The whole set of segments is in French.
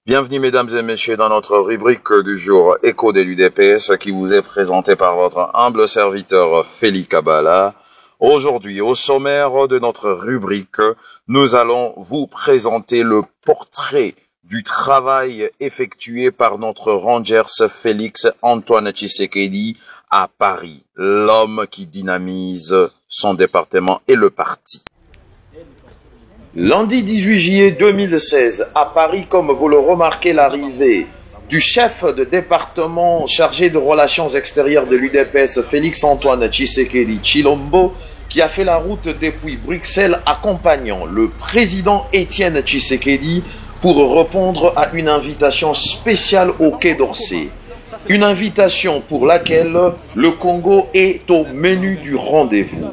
Bienvenue mesdames et messieurs dans notre rubrique du jour Écho de l'UDPS qui vous est présentée par votre humble serviteur Félix Kabala. Aujourd'hui, au sommaire de notre rubrique, nous allons vous présenter le portrait du travail effectué par notre Rangers Félix Antoine Tshisekedi à Paris, l'homme qui dynamise son département et le parti. Lundi 18 juillet 2016, à Paris, comme vous le remarquez, l'arrivée du chef de département chargé de relations extérieures de l'UDPS, Félix Antoine Tshisekedi Tshilombo, qui a fait la route depuis Bruxelles accompagnant le président Étienne Tshisekedi pour répondre à une invitation spéciale au Quai d'Orsay. Une invitation pour laquelle le Congo est au menu du rendez-vous.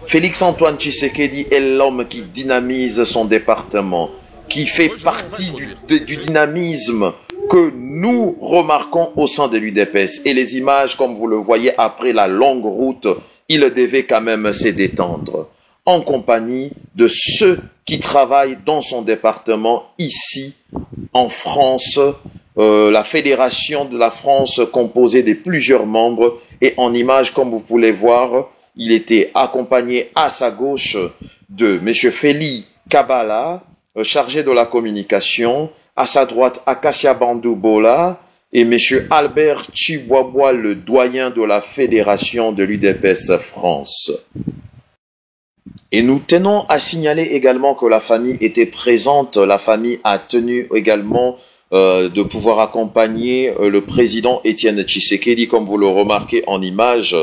Félix Antoine Tshisekedi est l'homme qui dynamise son département, qui fait partie du dynamisme que nous remarquons au sein de l'UDPS. Et les images, comme vous le voyez, après la longue route, il devait quand même se détendre, en compagnie de ceux qui travaillent dans son département, ici, en France, la Fédération de la France composée de plusieurs membres. Et en images, comme vous pouvez voir, il était accompagné à sa gauche de M. Félix Kabala, chargé de la communication, à sa droite Akasia Bandoubola et M. Albert Chibwabwa, le doyen de la Fédération de l'UDPS France. Et nous tenons à signaler également que la famille était présente. La famille a tenu également de pouvoir accompagner le président Étienne Tshisekedi, comme vous le remarquez en image.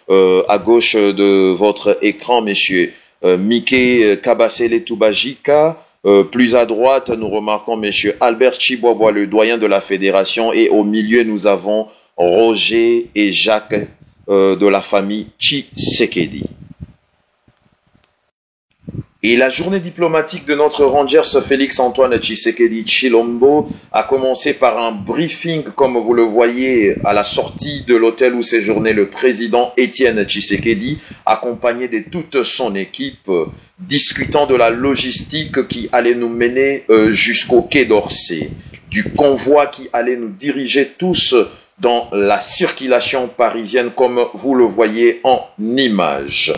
À gauche de votre écran, messieurs, Mike Kabasele Toubajika. Plus à droite, nous remarquons messieurs Albert Chibwabwa, le doyen de la fédération. Et au milieu, nous avons Roger et Jacques de la famille Tshisekedi. Et la journée diplomatique de notre Rangers Félix Antoine Tshisekedi Tshilombo a commencé par un briefing, comme vous le voyez, à la sortie de l'hôtel où séjournait le président Étienne Tshisekedi, accompagné de toute son équipe, discutant de la logistique qui allait nous mener jusqu'au Quai d'Orsay, du convoi qui allait nous diriger tous dans la circulation parisienne, comme vous le voyez en image.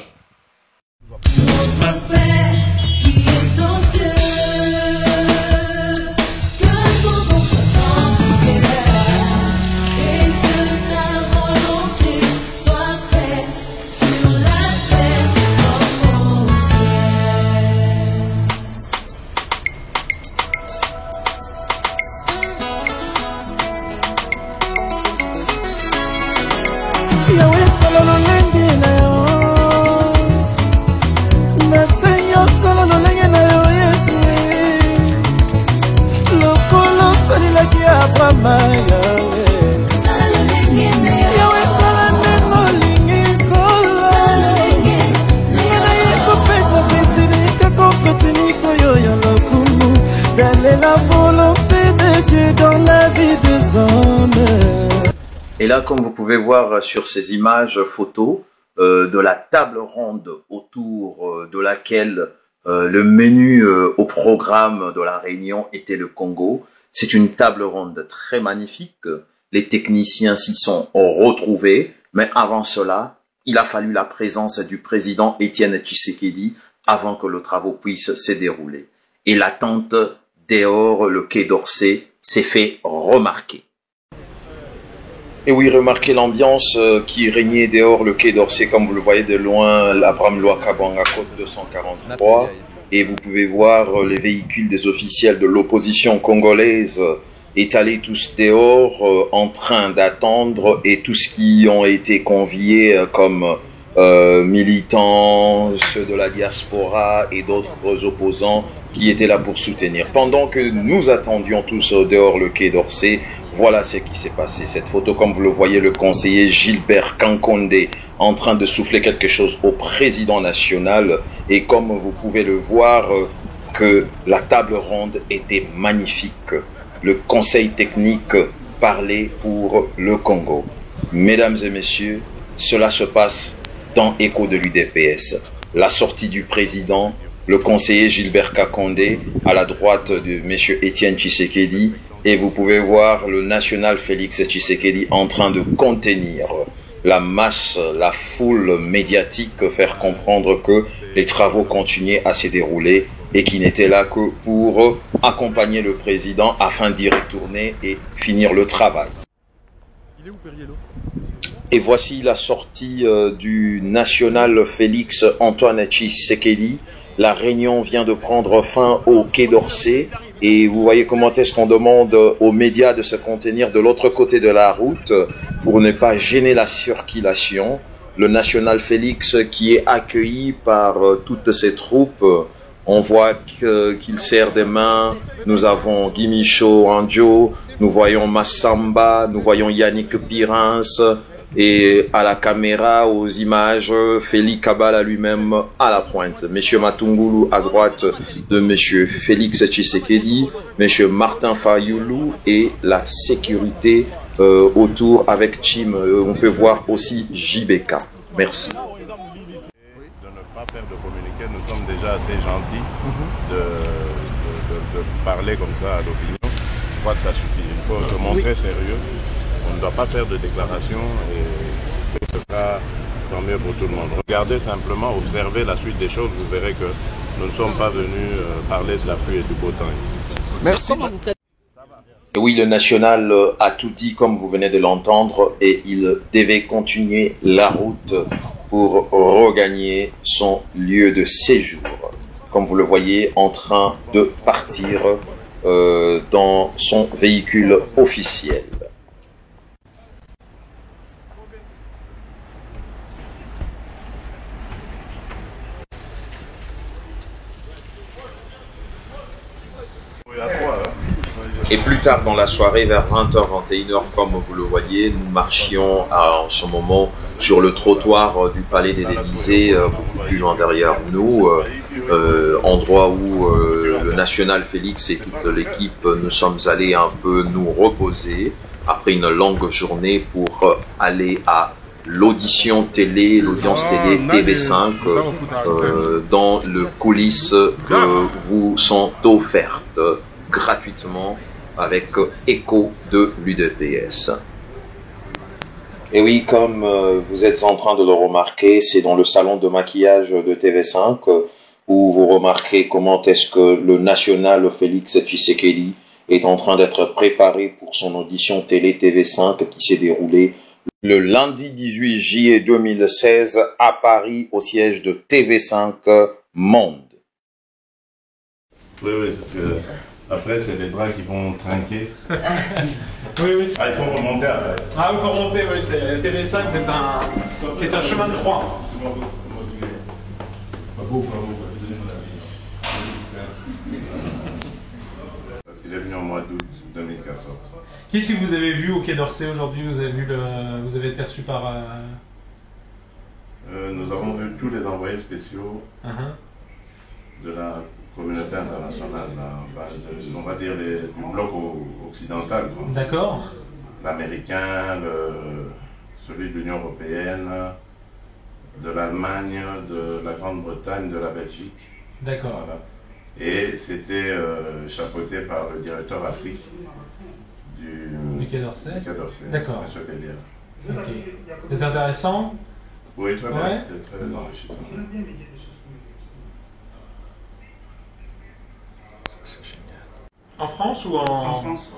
Et là, comme vous pouvez voir sur ces images photos de la table ronde autour de laquelle le menu au programme de la réunion était le Congo, c'est une table ronde très magnifique. Les techniciens s'y sont retrouvés, mais avant cela, il a fallu la présence du président Étienne Tshisekedi avant que le travaux puisse se dérouler. Et l'attente dehors, le Quai d'Orsay, s'est fait remarquer. Et oui, remarquez l'ambiance qui régnait dehors le Quai d'Orsay, comme vous le voyez de loin, l'Abraham Louakabanga, côte 243. Et vous pouvez voir les véhicules des officiels de l'opposition congolaise étalés tous dehors, en train d'attendre, et tous qui ont été conviés comme militants, ceux de la diaspora et d'autres opposants qui étaient là pour soutenir. Pendant que nous attendions tous dehors le Quai d'Orsay, voilà ce qui s'est passé. Cette photo, comme vous le voyez, le conseiller Gilbert Kankonde en train de souffler quelque chose au président national. Et comme vous pouvez le voir, que la table ronde était magnifique. Le conseil technique parlait pour le Congo. Mesdames et messieurs, cela se passe dans Écho de l'UDPS. La sortie du président, le conseiller Gilbert Kakonde, à la droite de M. Étienne Tshisekedi, Et vous pouvez voir le national Félix Tshisekedi en train de contenir la masse, la foule médiatique, faire comprendre que les travaux continuaient à se dérouler et qu'il n'était là que pour accompagner le président afin d'y retourner et finir le travail. Et voici la sortie du national Félix Antoine Tshisekedi. La réunion vient de prendre fin au Quai d'Orsay et vous voyez comment est-ce qu'on demande aux médias de se contenir de l'autre côté de la route pour ne pas gêner la circulation. Le national Félix qui est accueilli par toutes ses troupes, on voit qu'il serre des mains. Nous avons Guy Michaud, Anjo, nous voyons Massamba, nous voyons Yannick Pirins. Et à la caméra, aux images, Félix Kabala lui-même à la pointe. Monsieur Matungulu à droite de Monsieur Félix Tshisekedi, Monsieur Martin Fayoulou et la sécurité autour avec Chim. On peut voir aussi JBK. Merci. De ne pas faire de communiqué, nous sommes déjà assez gentils de parler comme ça à l'opinion. Je crois que ça suffit. Il faut se montrer sérieux. On ne doit pas faire de déclaration et ce sera tant mieux pour tout le monde. Regardez simplement, observez la suite des choses, vous verrez que nous ne sommes pas venus parler de la pluie et du beau temps ici. Merci. Oui, le national a tout dit comme vous venez de l'entendre et il devait continuer la route pour regagner son lieu de séjour. Comme vous le voyez, en train de partir dans son véhicule officiel. Et plus tard dans la soirée, vers 20h, 21h, comme vous le voyez, nous marchions en ce moment sur le trottoir du Palais des Élysées, beaucoup plus loin derrière nous, endroit où le national Félix et toute l'équipe, nous sommes allés un peu nous reposer après une longue journée pour aller à l'audience télé TV5 dans le coulisses que vous sont offertes gratuitement avec écho de l'UDPS. Et oui, comme vous êtes en train de le remarquer, c'est dans le salon de maquillage de TV5 où vous remarquez comment est-ce que le national Félix Tshisekedi est en train d'être préparé pour son audition télé TV5 qui s'est déroulée le lundi 18 juillet 2016 à Paris au siège de TV5 Monde. Oui, parce que après c'est les bras qui vont trinquer. Oui. Ah, il faut remonter. Ah, il faut remonter, oui. TV5, c'est un chemin de croix. Parce qu'il est venu au mois d'août 2014. Qu'est-ce que vous avez vu au Quai d'Orsay aujourd'hui? Vous avez été reçu par... Nous avons vu tous les envoyés spéciaux de la communauté internationale, on va dire du bloc occidental. D'accord. L'américain, celui de l'Union européenne, de l'Allemagne, de la Grande-Bretagne, de la Belgique. D'accord. Voilà. Et c'était chapeauté par le directeur Afrique du Quai d'Orsay. D'accord. M. Ok. C'est intéressant? Oui, très bien, c'est très enrichissant. C'est génial. En France ou en France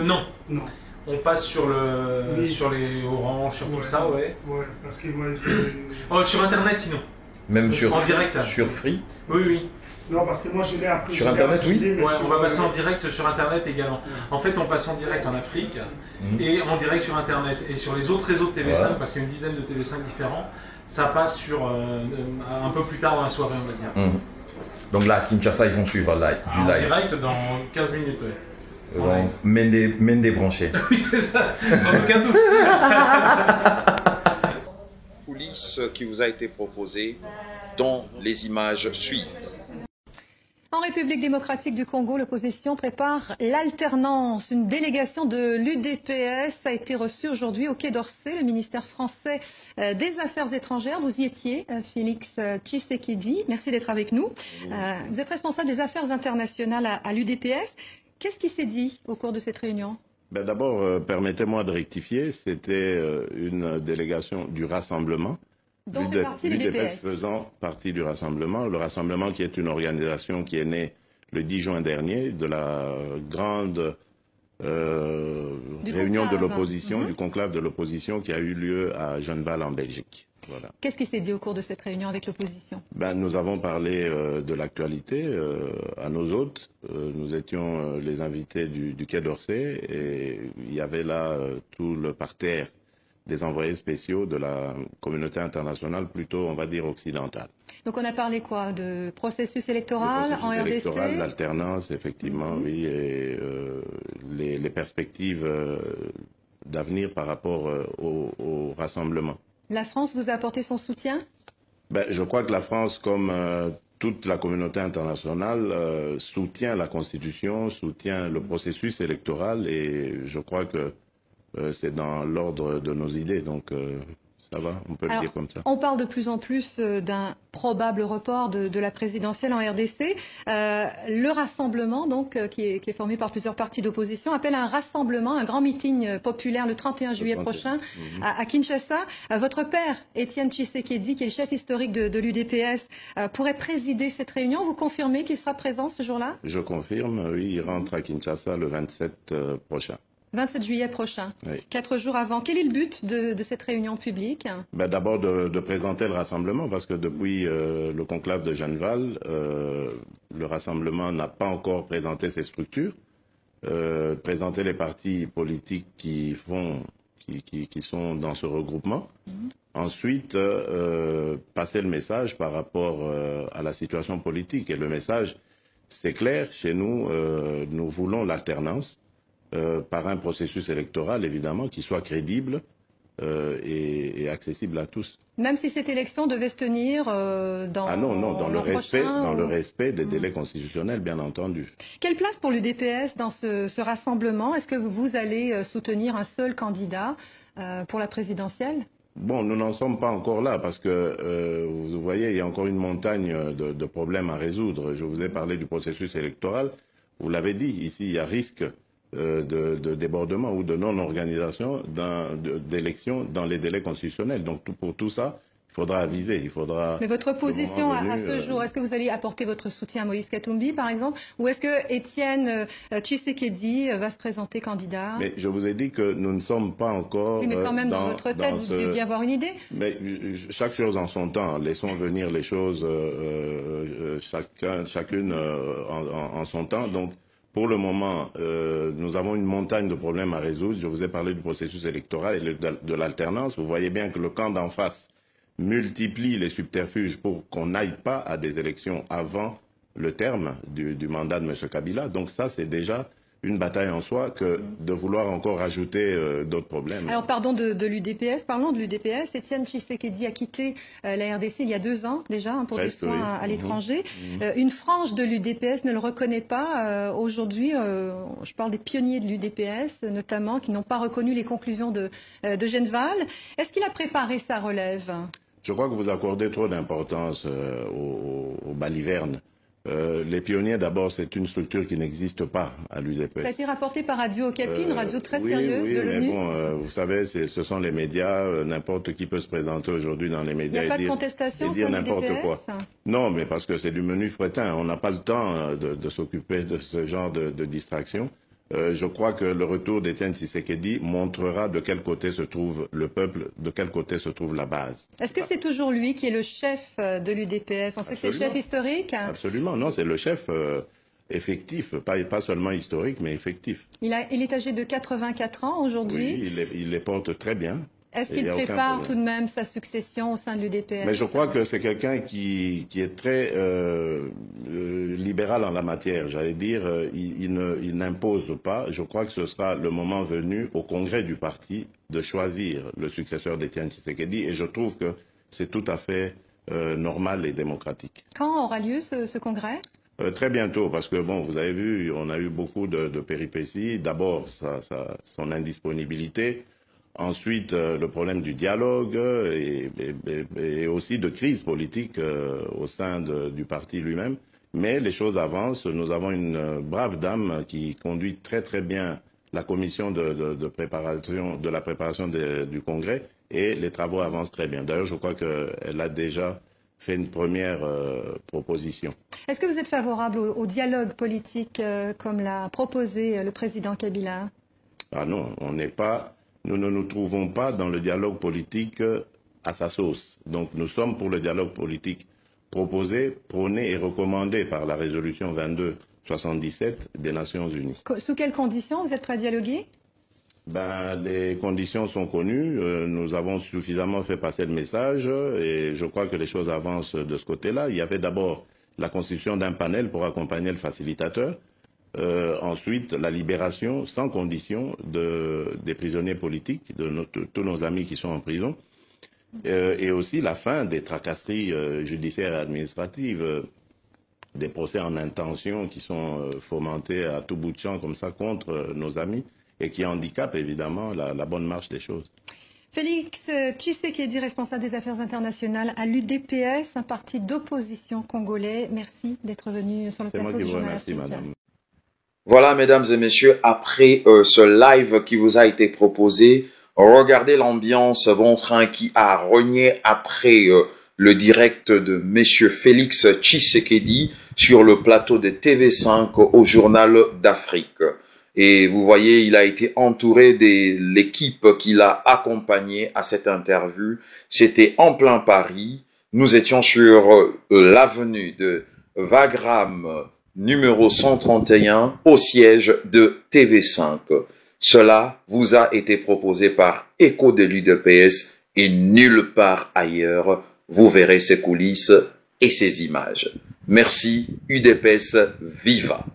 non. Non. On passe sur les Orange, sur tout ça, ouais. Ouais, parce que moi sur Internet sinon. Même en direct. Sur Free? Oui. Non, parce que moi je l'ai appris. Sur Internet, oui. Ouais, on va passer en direct sur Internet également. En fait, on passe en direct en Afrique et en direct sur Internet. Et sur les autres réseaux de TV5, parce qu'il y a une dizaine de TV5 différents, ça passe sur un peu plus tard dans la soirée, on va dire. Donc là, à Kinshasa, ils vont suivre du live. En direct dans 15 minutes, oui. Main débranchée. Oui, c'est ça, sans aucun doute. Coulisses qui vous a été proposée dont les images suivent. En République démocratique du Congo, l'opposition prépare l'alternance. Une délégation de l'UDPS a été reçue aujourd'hui au Quai d'Orsay, le ministère français des Affaires étrangères. Vous y étiez, Félix Tshisekedi. Merci d'être avec nous. Vous êtes responsable des affaires internationales à l'UDPS. Qu'est-ce qui s'est dit au cours de cette réunion? Ben d'abord, permettez-moi de rectifier, c'était une délégation du Rassemblement. Donc fait partie du DPS. Faisant partie du Rassemblement. Le Rassemblement qui est une organisation qui est née le 10 juin dernier de la grande réunion de l'opposition, du conclave de l'opposition qui a eu lieu à Genneval en Belgique. Voilà. Qu'est-ce qui s'est dit au cours de cette réunion avec l'opposition? Ben, nous avons parlé de l'actualité à nos hôtes. Nous étions les invités du Quai d'Orsay et il y avait là tout le parterre des envoyés spéciaux de la communauté internationale, plutôt, on va dire, occidentale. Donc on a parlé quoi? De processus électoral en RDC? Électoral, l'alternance, effectivement, oui, et les perspectives d'avenir par rapport au rassemblement. La France vous a apporté son soutien? Ben, je crois que la France, comme toute la communauté internationale, soutient la Constitution, soutient le processus électoral, et je crois que c'est dans l'ordre de nos idées, donc ça va, on peut le dire comme ça. On parle de plus en plus d'un probable report de la présidentielle en RDC. Le rassemblement, donc, qui est formé par plusieurs partis d'opposition, appelle un rassemblement, un grand meeting populaire le 31 juillet prochain à Kinshasa. Votre père, Étienne Tshisekedi, qui est le chef historique de l'UDPS, pourrait présider cette réunion. Vous confirmez qu'il sera présent ce jour-là? Je confirme, oui, il rentre à Kinshasa le 27 prochain. 27 juillet prochain, oui. 4 jours avant. Quel est le but de cette réunion publique? Ben d'abord de présenter le rassemblement, parce que depuis le conclave de Genneval, le rassemblement n'a pas encore présenté ses structures, présenter les partis politiques qui sont dans ce regroupement. Ensuite, passer le message par rapport à la situation politique. Et le message, c'est clair, chez nous, nous voulons l'alternance. Par un processus électoral, évidemment, qui soit crédible et accessible à tous. Même si cette élection devait se tenir dans le respect des délais constitutionnels, bien entendu. Quelle place pour l'UDPS dans ce rassemblement? Est-ce que vous allez soutenir un seul candidat pour la présidentielle? Bon, nous n'en sommes pas encore là, parce que, vous voyez, il y a encore une montagne de problèmes à résoudre. Je vous ai parlé du processus électoral. Vous l'avez dit, ici, il y a risque de débordement ou de non-organisation d'élections dans les délais constitutionnels. Donc pour tout ça, il faudra aviser, il faudra... Mais votre position à ce jour, est-ce que vous allez apporter votre soutien à Moïse Katumbi, par exemple, ou est-ce que Étienne Tshisekedi va se présenter candidat? Mais je vous ai dit que nous ne sommes pas encore... Oui, mais quand même, dans votre tête, vous devez bien avoir une idée. Mais chaque chose en son temps. Laissons venir les choses chacune en son temps. Donc, pour le moment, nous avons une montagne de problèmes à résoudre. Je vous ai parlé du processus électoral et de l'alternance. Vous voyez bien que le camp d'en face multiplie les subterfuges pour qu'on n'aille pas à des élections avant le terme du mandat de M. Kabila. Donc ça, c'est déjà une bataille en soi que de vouloir encore ajouter d'autres problèmes. Alors, parlons de l'UDPS. Parlons de l'UDPS. Étienne Tshisekedi a quitté la RDC il y a 2 ans déjà pour des soins à l'étranger. Une frange de l'UDPS ne le reconnaît pas. Aujourd'hui, je parle des pionniers de l'UDPS, notamment, qui n'ont pas reconnu les conclusions de Genneval. Est-ce qu'il a préparé sa relève? Je crois que vous accordez trop d'importance aux balivernes. Les pionniers, d'abord, c'est une structure qui n'existe pas à l'UDPS. Ça a été rapporté par Radio Okapi, une radio très sérieuse de l'ONU. Oui, mais bon, vous savez, ce sont les médias. N'importe qui peut se présenter aujourd'hui dans les médias et dire n'importe quoi. Non, mais parce que c'est du menu fretin. On n'a pas le temps de s'occuper de ce genre de distraction. Je crois que le retour d'Étienne Tshisekedi montrera de quel côté se trouve le peuple, de quel côté se trouve la base. Est-ce que c'est toujours lui qui est le chef de l'UDPS? On sait que c'est le chef historique. Absolument, non, c'est le chef effectif, pas seulement historique, mais effectif. Il est âgé de 84 ans aujourd'hui. Oui, il les porte très bien. Est-ce qu'il prépare tout de même sa succession au sein de l'UDPS? Mais je crois que c'est quelqu'un qui est très libéral en la matière. J'allais dire, il n'impose pas. Je crois que ce sera le moment venu au congrès du parti de choisir le successeur d'Étienne Tshisekedi. Et je trouve que c'est tout à fait normal et démocratique. Quand aura lieu ce congrès? Très bientôt, parce que bon, vous avez vu, on a eu beaucoup de péripéties. D'abord, son indisponibilité. Ensuite, le problème du dialogue et aussi de crise politique au sein du parti lui-même. Mais les choses avancent. Nous avons une brave dame qui conduit très très bien la commission de la préparation du Congrès et les travaux avancent très bien. D'ailleurs, je crois qu'elle a déjà fait une première proposition. Est-ce que vous êtes favorable au dialogue politique comme l'a proposé le président Kabila? Ah non, nous ne nous trouvons pas dans le dialogue politique à sa sauce. Donc nous sommes pour le dialogue politique proposé, prôné et recommandé par la résolution 2277 des Nations Unies. Sous quelles conditions vous êtes prêt à dialoguer? Les conditions sont connues. Nous avons suffisamment fait passer le message et je crois que les choses avancent de ce côté-là. Il y avait d'abord la constitution d'un panel pour accompagner le facilitateur. Ensuite, la libération sans condition des prisonniers politiques, de tous nos amis qui sont en prison. Et aussi la fin des tracasseries judiciaires et administratives, des procès en intention qui sont fomentés à tout bout de champ comme ça contre nos amis et qui handicapent évidemment la bonne marche des choses. Félix Tshisekedi, responsable des affaires internationales à l'UDPS, un parti d'opposition congolais. Merci d'être venu sur le plateau du Journal Afrique. C'est moi qui vous remercie, madame. Voilà, mesdames et messieurs, après ce live qui vous a été proposé, regardez l'ambiance, bon train qui a rogné après le direct de monsieur Félix Tshisekedi sur le plateau de TV5 au Journal d'Afrique. Et vous voyez, il a été entouré de l'équipe qui l'a accompagné à cette interview. C'était en plein Paris. Nous étions sur l'avenue de Wagram, numéro 131, au siège de TV5. Cela vous a été proposé par Écho de l'UDPS et nulle part ailleurs. Vous verrez ces coulisses et ces images. Merci, UDPS, viva!